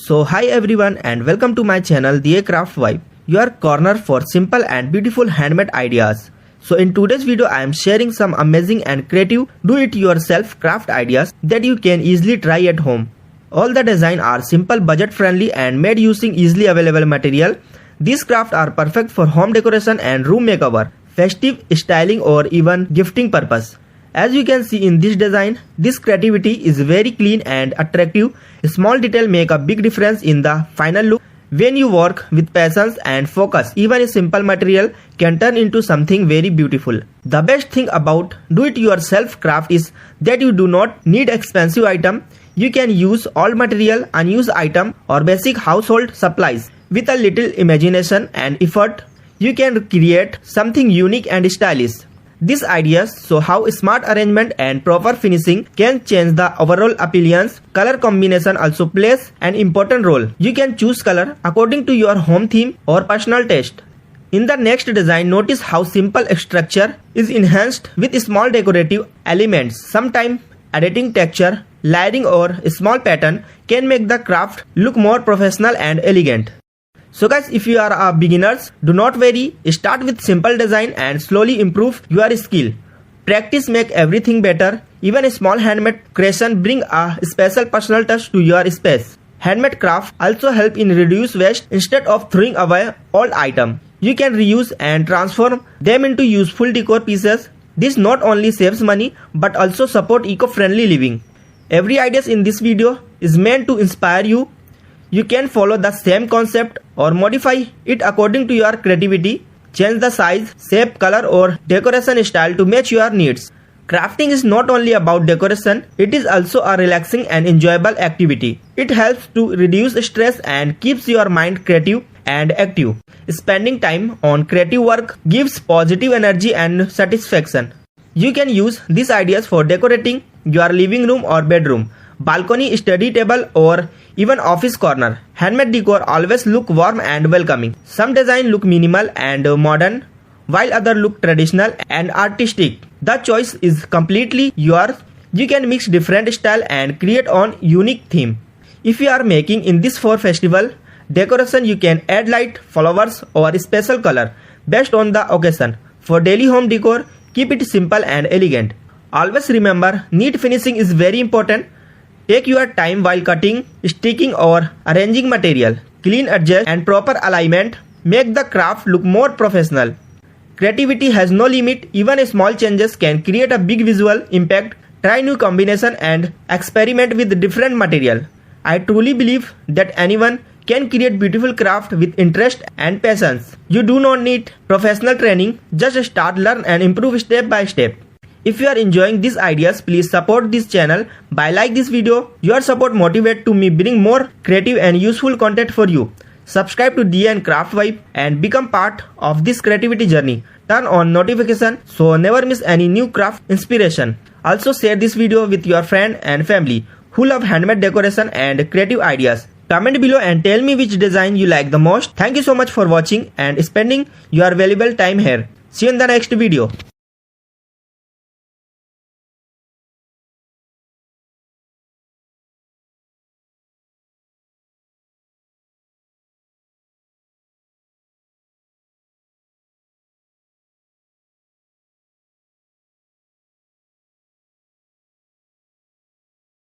So hi everyone and welcome to my channel The Craft Vibe, your corner for simple and beautiful handmade ideas. So in today's video I am sharing some amazing and creative do-it-yourself craft ideas that you can easily try at home. All the designs are simple, budget friendly and made using easily available material. These crafts are perfect for home decoration and room makeover, festive styling or even gifting purpose. As you can see in this design, this creativity is very clean and attractive. Small details make a big difference in the final look. When you work with patience and focus, even a simple material can turn into something very beautiful. The best thing about do-it-yourself craft is that you do not need expensive item. You can use old material, unused item or basic household supplies. With a little imagination and effort, you can create something unique and stylish. These ideas show how smart arrangement and proper finishing can change the overall appearance. Color combination also plays an important role. You can choose color according to your home theme or personal taste. In the next design, notice how simple structure is enhanced with small decorative elements. Sometimes adding texture, layering or a small pattern can make the craft look more professional and elegant. So guys, if you are a beginners, do not worry, start with simple design and slowly improve your skill. Practice make everything better. Even a small handmade creation bring a special personal touch to your space. Handmade craft also help in reduce waste. Instead of throwing away old item, you can reuse and transform them into useful decor pieces. This not only saves money but also support eco-friendly living. Every idea in this video is meant to inspire you. You can follow the same concept or modify it according to your creativity. Change the size, shape, color or decoration style to match your needs. Crafting is not only about decoration, it is also a relaxing and enjoyable activity. It helps to reduce stress and keeps your mind creative and active. Spending time on creative work gives positive energy and satisfaction. You can use these ideas for decorating your living room or bedroom, balcony, study table or even office corner. Handmade decor always look warm and welcoming. Some design look minimal and modern, while other look traditional and artistic. The choice is completely yours. You can mix different style and create on unique theme. If you are making in this for festival decoration, you can add light, flowers or special color based on the occasion. For daily home decor, keep it simple and elegant. Always remember, neat finishing is very important. Take your time while cutting, sticking or arranging material. Clean edges and proper alignment make the craft look more professional. Creativity has no limit. Even small changes can create a big visual impact. Try new combination and experiment with different material. I truly believe that anyone can create beautiful craft with interest and patience. You do not need professional training. Just start, learn and improve step by step. If you are enjoying these ideas, please support this channel by like this video. Your support motivates to me bring more creative and useful content for you. Subscribe to The Craft Vibe and become part of this creativity journey. Turn on notification so never miss any new craft inspiration. Also share this video with your friend and family who love handmade decoration and creative ideas. Comment below and tell me which design you like the most. Thank you so much for watching and spending your valuable time here. See you in the next video.